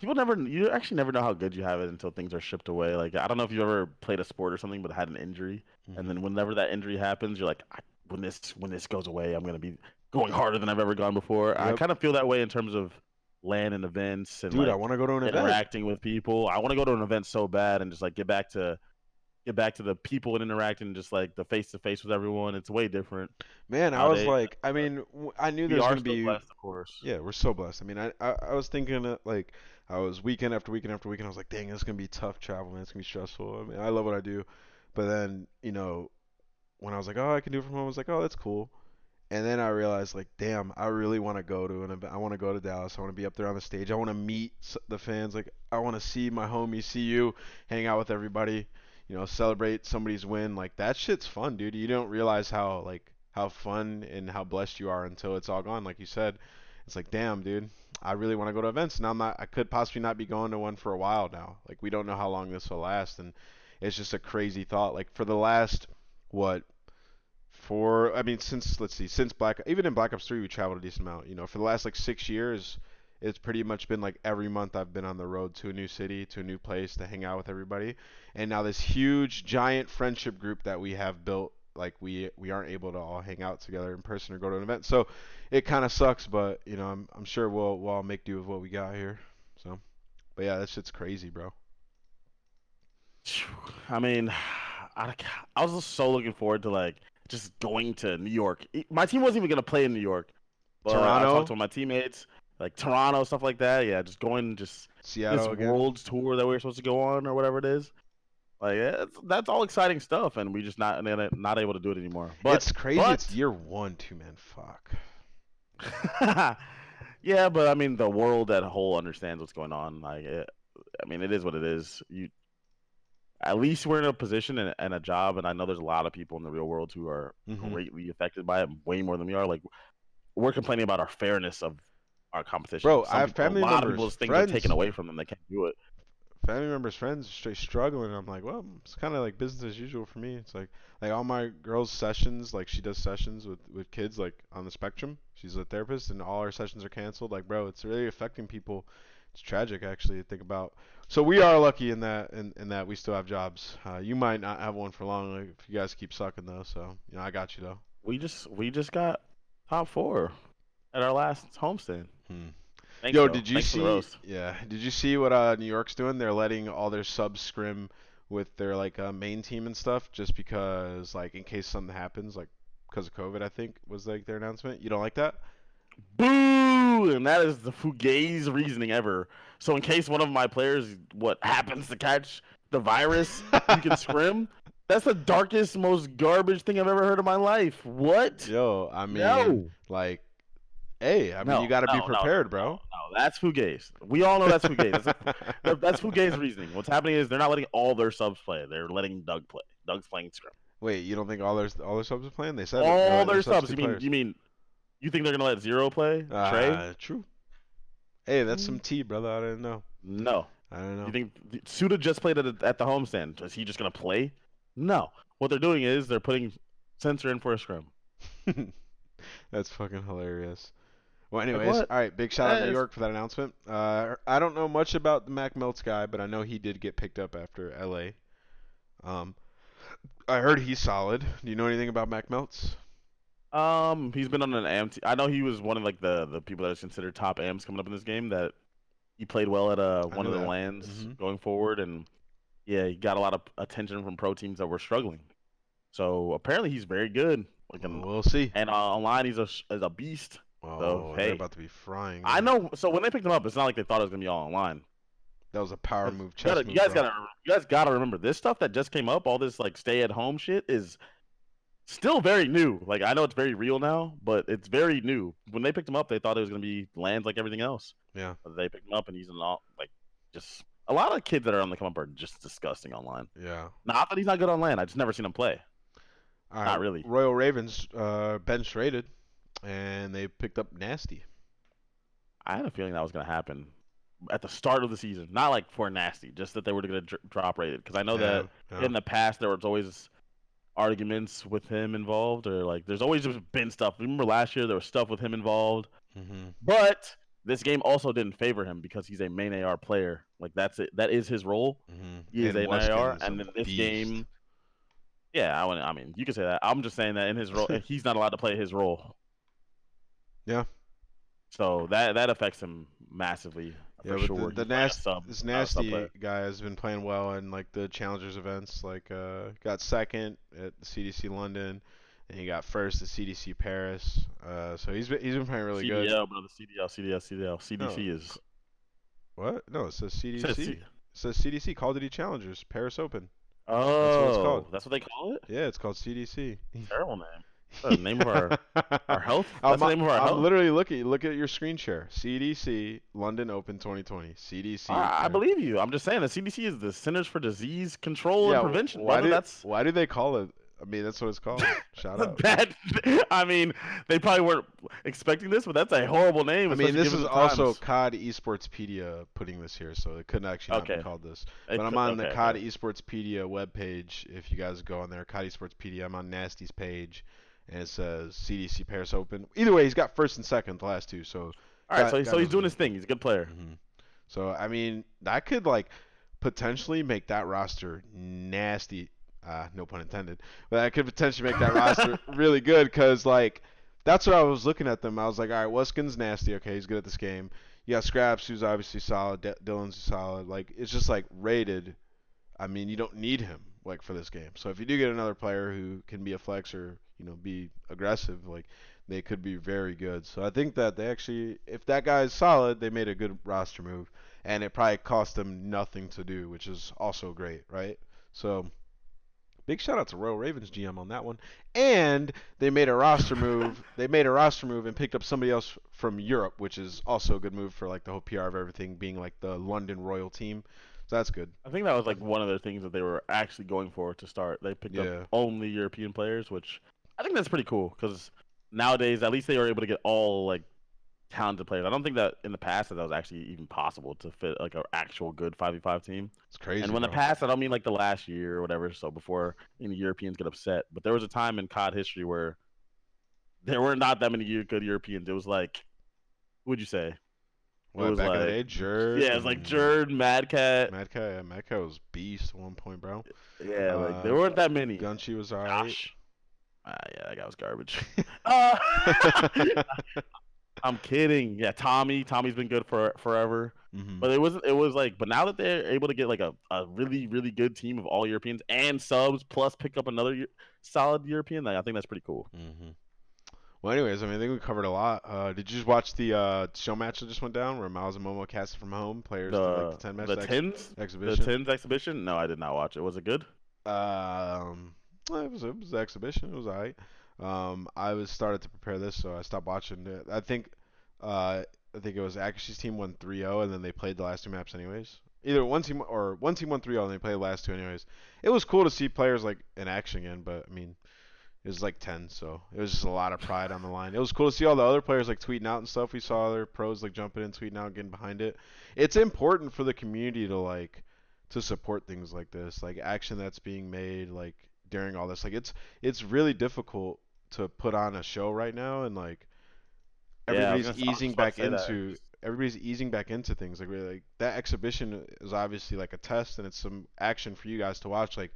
You actually never know how good you have it until things are shipped away. Like I don't know if you ever played a sport or something but had an injury, and mhm. then whenever that injury happens, you're like, when this goes away, I'm gonna be going harder than I've ever gone before. I Yep. kind of feel that way in terms of LAN and events and Dude, I like want to go to an event. interacting with people. I want to go to an event so bad and just like get back to the people and interacting, just like the face to face with everyone. It's way different Man, I was nowadays. like, I But mean, I knew we there's are gonna still be. blessed, of course. Yeah, we're so blessed. I mean, I was thinking like I was weekend after weekend after weekend. I was like, dang, it's gonna be tough travel, man. It's gonna be stressful. I mean, I love what I do, but then when I was like, oh, I can do it from home, I was like, oh, that's cool. And then I realized, like, damn, I really want to go to an event. I want to go to Dallas. I want to be up there on the stage. I want to meet the fans. Like, I want to see my homies, see you, hang out with everybody. Celebrate somebody's win. Like that shit's fun, dude. You don't realize how fun and how blessed you are until it's all gone. Like you said, it's like, damn, dude. I really want to go to events. Now I'm not. I could possibly not be going to one for a while now. Like we don't know how long this will last, and it's just a crazy thought. Like for the last what I mean, since let's see, since even in Black Ops 3, we traveled a decent amount. For the last like 6 years, it's pretty much been like every month I've been on the road to a new city, to a new place to hang out with everybody. And now this huge, giant friendship group that we have built, like we aren't able to all hang out together in person or go to an event. So it kind of sucks, but I'm sure we'll all make do with what we got here. So, but yeah, that shit's crazy, bro. I mean, I, I was just so looking forward to like just going to New York. My team wasn't even gonna play in New York, but I talked Toronto, to my teammates, like Toronto, stuff like that. Yeah, just going, just this Seattle again. world's tour that we were supposed to go on or whatever it is. Like that's all exciting stuff, and we just not able to do it anymore. But It's crazy. It's but year one too, man. Fuck. yeah, but I mean the world at a whole understands what's going on. I mean it is what it is. You at least we're in a position and a job, and I know there's a lot of people in the real world who are Mhm. greatly affected by it, way more than we are. Like we're complaining about our fairness of our competition. Bro, I Some have people, a family lot of members, people's things are taken friends, away from them. They can't do it. friends straight struggling. I'm like, well, it's kind of like business as usual for me. It's like all my girls' sessions, like she does sessions with kids like on the spectrum. She's a therapist, and all her sessions are canceled. Like, bro, it's really affecting people. It's tragic actually to think about. So we are lucky in that we still have jobs. You might not have one for long, like, if you guys keep sucking though. So I got you though. We just got top four at our last homestand. Hmm. Thanks Yo, though. did you Thanks for the see? roast. Yeah, did you see what New York's doing? They're letting all their subs scrim with their like main team and stuff, just because like in case something happens, like because of COVID, I think was like their announcement. You don't like that? Boo! And that is the fugazi reasoning ever. So in case one of my players what happens to catch the virus, you can scrim. That's the darkest, most garbage thing I've ever heard in my life. What? Yo, I mean, No. like, hey, I mean, you No, got to be no, no, no, prepared, no, bro. no. That's fugazi. We all know that's fugazi. That's fugazi reasoning. What's happening is they're not letting all their subs play. They're letting Doug play. Doug's playing scrim. Wait, you don't think all their subs are playing? They said they All let their their subs. substitute You players. mean you think they're gonna let Zero play? Trey? True. Hey, that's some Mm, tea, brother. I didn't know. no. I don't You know. think Suda just played at the homestand? Is he just gonna play? No. What they're doing is they're putting Sensor in for a scrum. That's fucking hilarious. Well, Like anyways, what? all right. Big shout out New Yes. York for that announcement. I don't know much about the Mac Melts guy, but I know he did get picked up after LA. Um, I heard he's solid. Do you know anything about Mac Melts? He's been on an AM. I know he was one of like the people that is considered top AMs coming up in this game. That he played well at I one knew of the that. lands Hmm. going forward, and yeah, he got a lot of attention from pro teams that were struggling. So apparently he's very good. Like Well, an we'll see. and online he's a beast. So Oh, they're hey, about to be frying I him. know. So when they picked him up, it's not like they thought it was gonna be all online. That was a power 'Cause move, chess you move, guys bro. gotta remember this stuff that just came up. All this like stay at home shit is still very new. Like I know it's very real now, but it's very new. When they picked him up, they thought it was gonna be lands like everything else. Yeah, But they picked him up and he's not like just a lot of kids that are on the come up are just disgusting online. yeah. Not that he's not good on land. I just never seen him play. All Not right, really. Royal Ravens bench rated, and they picked up Nasty. I had a feeling that was gonna happen at the start of the season. Not like for nasty, just that they were gonna drop rated. Because I know Yeah, that yeah. in the past there was always arguments with him involved, or like there's always just been stuff. Remember last year there was stuff with him involved, Mhm, but this game also didn't favor him because he's a main AR player. Like that's it. That is his role. mhm. He is And an AR, Weskin's a and in this beast. game, yeah, I mean, you could say that. I'm just saying that in his role, he's not allowed to play his role, Yeah, so that affects him massively yeah. for But the sure. the He's playing nasty this not a sub Nasty player. guy has been playing well in like the challengers events. Like got second at the CDC London, and he got first at CDC Paris. So he's been playing really good. CDL, brother. CDL, CDL, CDL. No, CDC is. what? No, it says It says CDC. C. It says CDC Call of Duty Challengers Paris Open. That's what it's called. Oh, that's what they call it. Yeah, it's called CDC. Terrible name. The name of our health. That's I'm the name of our I'm health. literally looking. Look at your screen share. CDC London Open 2020. CDC I Paris. believe you. I'm just saying the CDC is the Centers for Disease Control and Yeah. Prevention, Why brother. did That's why do they call it? I mean, that's what it's called. Shout out. that. I mean, they probably weren't expecting this, but that's a horrible name, I mean, especially this given is the also times. COD Esportspedia putting this here, so it couldn't actually not be Okay. called this. But I'm on the Okay. COD Okay. Esportspedia webpage. If you guys go on there, COD Esportspedia, I'm on Nasty's page, and it says CDC Paris Open. Either way, he's got first and second, the last two, so All right. God, So God he's knows what doing he's his thing. He's a good player. doing. So I mean, that could like potentially make that roster nasty. No pun intended. But that could potentially make that roster really good because like that's what I was looking at them. I was like, all right, Weskin's nasty. Okay, he's good at this game. You got Scraps, who's obviously solid. Dylan's solid. Like it's just like rated. I mean, you don't need him like for this game. So if you do get another player who can be a flex or be aggressive, like they could be very good. So I think that they actually, if that guy is solid, they made a good roster move, and it probably cost them nothing to do, which is also great, right? So big shout out to Royal Ravens GM on that one. And they made a roster move. They made a roster move and picked up somebody else from Europe, which is also a good move for like the whole PR of everything being like the London Royal team. So that's good. I think that was like one of the things that they were actually going for to start. They picked up Yeah. only European players, which I think that's pretty cool because nowadays at least they were able to get all like talented players. I don't think that in the past that was actually even possible to fit like an actual good 5v5 team. It's crazy, And when the bro. past, I don't mean like the last year or whatever. So before any Europeans get upset, but there was a time in COD history where there were not that many good Europeans. It was like, who would you say? It What, was back in the like, day, Jerd yeah, it was like and Jerd, Mad Cat. Mad Cow? Yeah, Mad Cow was beast at one point, bro. Yeah, like there Uh, weren't that many. Gunchy was alright. Josh. Yeah, that guy was garbage. Uh, I'm kidding. Yeah, Tommy. Tommy's been good for forever. Hmm. But it wasn't. It was like. But now that they're able to get like a really really good team of all Europeans and subs plus pick up another solid European, like, I think that's pretty cool. Hmm. Well, anyways, I mean, I think we covered a lot. Did you just watch the show match that just went down where Miles and Momo casted from home? Players did like the 10 match The tens, the exhibition. tens exhibition. No, I did not watch it. Was it good? Um, it was an exhibition. It was alright. I was started to prepare this, so I stopped watching it. I think it was Akashi's team won 3-0, and then they played the last two maps anyways. Either one team won 3-0 and they played the last two anyways. It was cool to see players like in action again, but I mean, it was like 10, so it was just a lot of pride on the line. It was cool to see all the other players like tweeting out and stuff. We saw other pros like jumping in, tweeting out, getting behind it. It's important for the community to to support things like this, like action that's being made like during all this. Like it's really difficult to put on a show right now, and like Yeah, I was just about to say that. everybody's easing back into things. Like really, like that exhibition is obviously like a test, and it's some action for you guys to watch. Like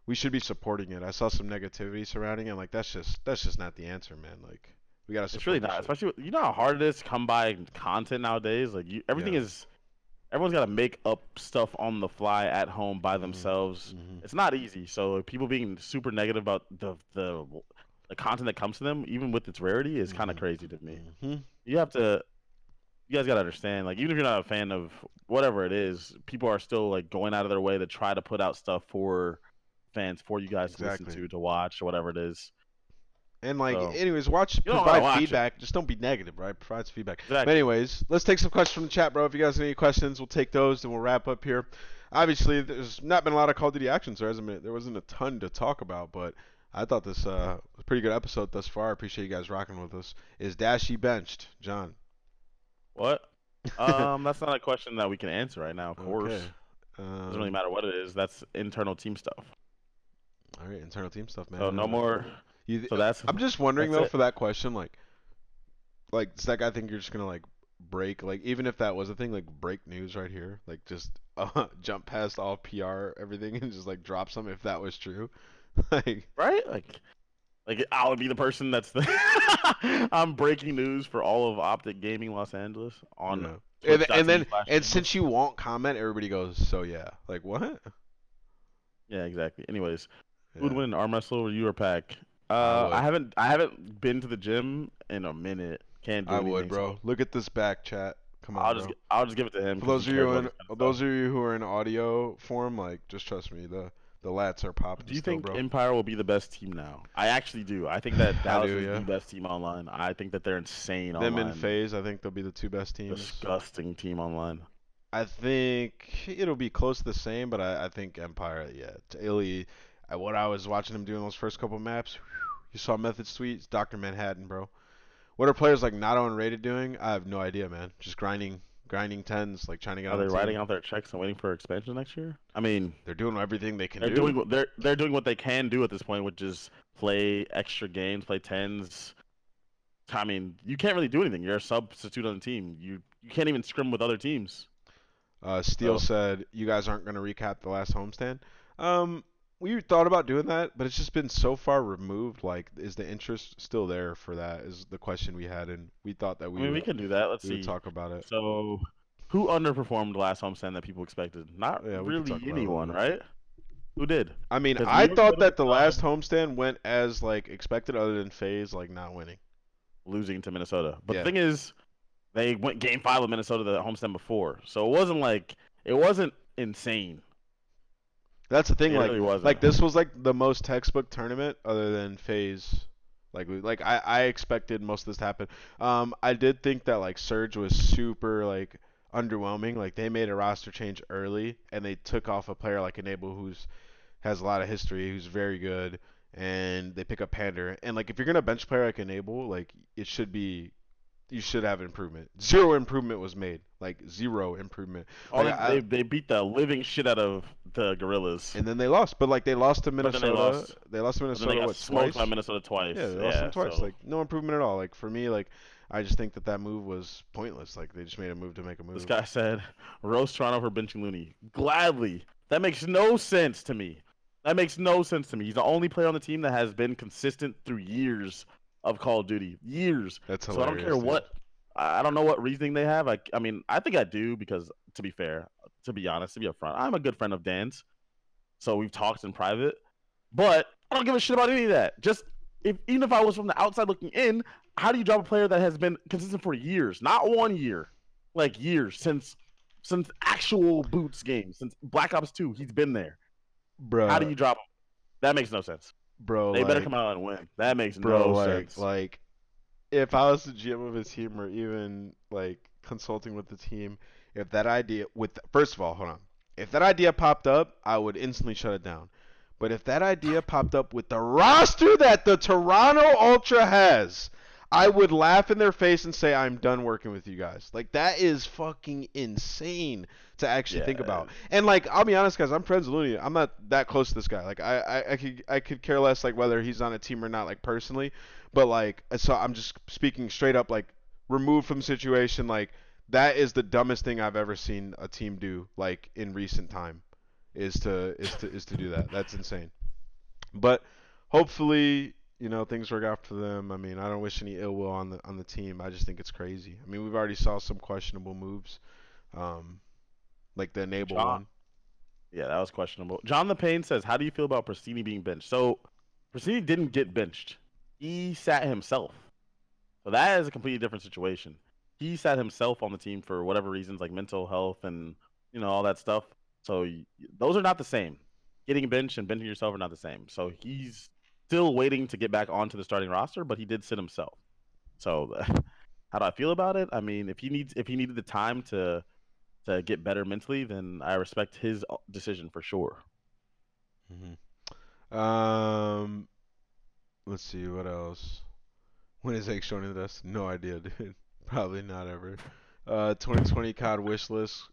we should be supporting it. I saw some negativity surrounding it. Like that's just not the answer, man. Like we gotta It's really support this not, shit. especially you know how hard it is to come by content nowadays. Like everything Yeah. is, everyone's got to make up stuff on the fly at home by Mhm. themselves. Mhm. It's not easy. So people being super negative about the content that comes to them, even with its rarity, is kind of Mhm. crazy to me. Mhm. You have to, you guys got to understand. Like even if you're not a fan of whatever it is, people are still like going out of their way to try to put out stuff for fans, for you guys to listen Exactly. to watch, or whatever it is. And like, So anyways, you don't want to provide watch it. feedback. Just don't be negative, right? Provide some feedback. But Exactly. anyways, let's take some questions from the chat, bro. If you guys have any questions, we'll take those, and we'll wrap up here. Obviously, there's not been a lot of Call of Duty action, so there wasn't a ton to talk about. But I thought this was a pretty good episode thus far. I appreciate you guys rocking with us. Is Dashy benched, John? What? That's not a question that we can answer right now. Of course, Okay. doesn't really Um. matter what it is. That's internal team stuff. All right, internal team stuff, So man. no more. You, So that's I'm just wondering that's though it. for that question, like does that guy think you're just gonna like break, like even if that was a thing, like break news right here, like just jump past all PR everything and just like drop some if that was true, like Right? Like I would be the person that's the I'm breaking news for all of Optic Gaming Los Angeles on yeah. And then and since twitch.tv/nameless. you won't comment, everybody goes, so yeah, like what? Yeah, exactly. Anyways, who would Yeah, win, arm wrestle or you or Pack? I I would. haven't been to the gym in a minute. Can't do I would, anything. So bro. Look at this back chat. Come on, bro. I'll just give it to him For because he those of cares you about this kind of stuff. who are in audio form, like just trust me, the lats are popping Do you still, think bro. Empire will be the best team now? I actually do. I think that I Dallas do, is the yeah. best team online. I think that they're insane Them in online. phase, I think they'll be the two best teams. Disgusting team online. I think it'll be close to the same, but I think Empire, yeah. Illy, what I was watching him doing those first couple maps, you saw Method Sweets, Dr. Manhattan, bro. What are players like not unrated doing? I have no idea, man. Just grinding tens, like trying to get Are on they the writing team. out their checks and waiting for expansion next year? I mean, They're doing everything they can they're do. doing what they're doing what they can do at this point, which is play extra games, play tens. I mean, you can't really do anything. You're a substitute on the team. You can't even scrim with other teams. Steel So said you guys aren't going to recap the last homestand. Um, we thought about doing that, but it's just been so far removed. Like, is the interest still there for that? Is the question we had, and we thought that I mean, we can do that. Let's we would see. talk about it. So, who underperformed last homestand that people expected? Not Yeah, we could talk really about it a little anyone, bit. right? Who did? I mean, Because I New York thought did that it. the last homestand went as like expected, other than FaZe like not winning. Losing to Minnesota. But the Yeah, thing is, they went game 5 with Minnesota the homestand before. So it wasn't insane. that's the thing. It really wasn't. Like this was like the most textbook tournament other than FaZe. I expected most of this to happen. I did think that like Surge was super like underwhelming. Like they made a roster change early and they took off a player like Enable who's has a lot of history, who's very good, and they pick up Pander. And like if you're gonna bench player like Enable, like it should be you should have improvement. Zero improvement was made. Like zero improvement. Oh, Like I they beat the living shit out of the Gorillas. and then they lost, but like they lost to But then they Minnesota. lost. They lost to But then they Minnesota got what smoked by twice? Minnesota Yeah, twice. they lost them Yeah, twice. so Like no improvement at all. Like for me, like I just think that that move was pointless. Like they just made a move to make a this move. guy said, roast Toronto for benching Looney. Gladly. That makes no sense to me. That makes no sense to me. He's the only player on the team that has been consistent through years of Call of Duty. Years. That's So I don't care hilarious, dude. what. I don't know what reasoning they have. I mean, I think I do because, to be fair, to be honest, to be upfront, I'm a good friend of Dan's. So we've talked in private. But I don't give a shit about any of that. Just even if I was from the outside looking in, how do you drop a player that has been consistent for years, not 1 year, like years since actual Boots games, since Black Ops 2, he's been there. How do Bruh, you drop him? That makes no sense. bro, They better come out and win. That makes no sense. like if I was the GM of his team or even like consulting with the team if that idea with first of all, hold on. If that idea popped up, I would instantly shut it down. But if that idea popped up with the roster that the Toronto Ultra has, I would laugh in their face and say I'm done working with you guys. Like that is fucking insane to actually think Yeah, about. And like I'll be honest, guys, I'm friends with Looney. I'm not that close to this guy. Like I could care less like whether he's on a team or not, like personally. But like so I'm just speaking straight up like removed from the situation. Like that is the dumbest thing I've ever seen a team do like in recent time is to do that. That's insane. But hopefully, things work out for them. I mean, I don't wish any ill will on the team. I just think it's crazy. I mean, we've already saw some questionable moves, um, like the enable John. one. Yeah, that was questionable. John the Pain says, "How do you feel about Pristini being benched?" So, Pristini didn't get benched. He sat himself. So that is a completely different situation. He sat himself on the team for whatever reasons, like mental health and all that stuff. So those are not the same. Getting benched and benching yourself are not the same. So he's still waiting to get back onto the starting roster, but he did sit himself. So how do I feel about it? I mean, if he needed the time to get better mentally, then I respect his decision for sure. Hmm. Let's see what else. When is Egg showing us? No idea, dude. Probably not ever. 2020 COD wish list.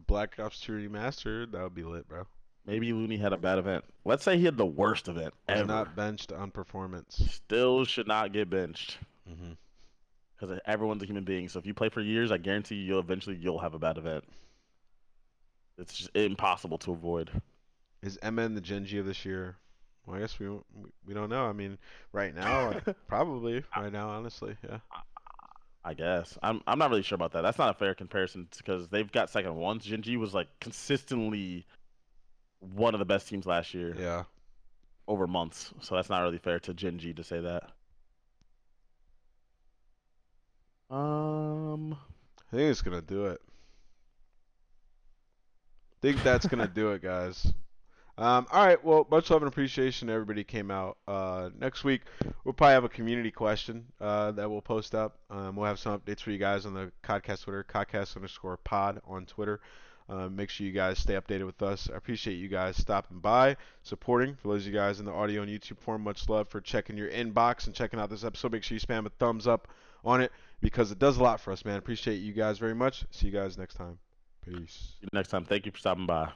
Black Ops 2 remastered. That would be lit, bro. Maybe Looney had a bad event. Let's say he had the worst event Was ever. not benched on performance. Still should not get benched. Hmm. Because everyone's a human being. So if you play for years, I guarantee you'll have a bad event. It's just impossible to avoid. Is MN the Genji of this year? Well, I guess we don't know. I mean, right now, probably right now, honestly, yeah. I guess I'm not really sure about that. That's not a fair comparison because they've got second ones. Genji was like consistently one of the best teams last year Yeah. over months. So that's not really fair to Genji to say that. Um, I think it's gonna do it. Think that's gonna do it, guys. All right. Well, much love and appreciation to everybody who came out. Next week we'll probably have a community question that we'll post up. We'll have some updates for you guys on the Codcast Twitter, Codcast_pod on Twitter. Make sure you guys stay updated with us. I appreciate you guys stopping by, supporting. For those of you guys in the audio and YouTube form, much love for checking your inbox and checking out this episode. Make sure you spam a thumbs up on it because it does a lot for us, man. Appreciate you guys very much. See you guys next time. Peace. next time. Thank you for stopping by.